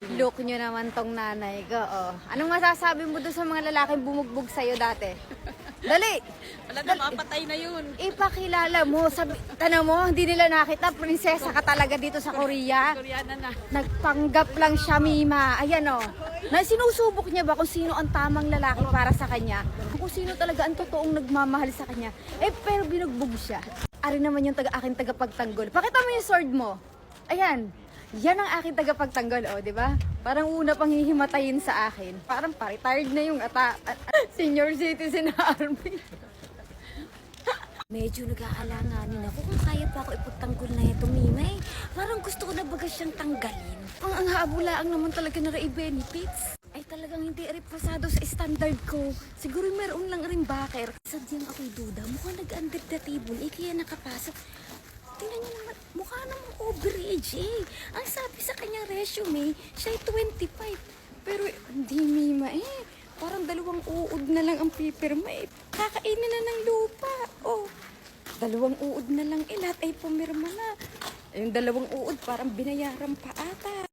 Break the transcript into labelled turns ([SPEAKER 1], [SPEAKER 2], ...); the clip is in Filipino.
[SPEAKER 1] Look nyo naman tong nanay ko, oh. Anong masasabi mo doon sa mga lalaking bumugbog sa'yo dati? Dali!
[SPEAKER 2] Wala na, mapatay na yun.
[SPEAKER 1] Ipakilala mo. Tanong mo, hindi nila nakita. Prinsesa ka talaga dito sa Korea.
[SPEAKER 2] Koreana na.
[SPEAKER 1] Nagpanggap lang siya, Mima. Ayan, oh. Na sinusubok niya ba kung sino ang tamang lalaki para sa kanya? Kung sino talaga ang totoong nagmamahal sa kanya. Pero binugbog siya. Ari naman yung aking tagapagtanggol. Pakita mo yung sword mo. Ayan. Yan ang aking tagapagtanggol, oh, di ba? Parang una pang hihimatayin sa akin. Parang pa-retired na yung senior citizen na army. Medyo nag-aalanganin ako kung kaya pa ako ipagtanggol na ito, Mima. Parang gusto ko na baga siyang tanggalin. Ang habulaang naman talaga na benefits. Ay talagang hindi rin pasado sa standard ko. Siguro meron lang rin backer. Sadyang ako'y duda. Mukhang nag-under the table. Kaya nakapasok. Tingnan niyo naman, mukha namang overage eh. Ang sabi sa kanyang resume, siya ay 25. Pero hindi, Mima eh. Parang 2 uod na lang ang pipirma eh. Kakainin na ng lupa. Oh, 2 uod na lang eh. Lahat ay pumirma na. Yung 2 uod parang binayaran pa ata.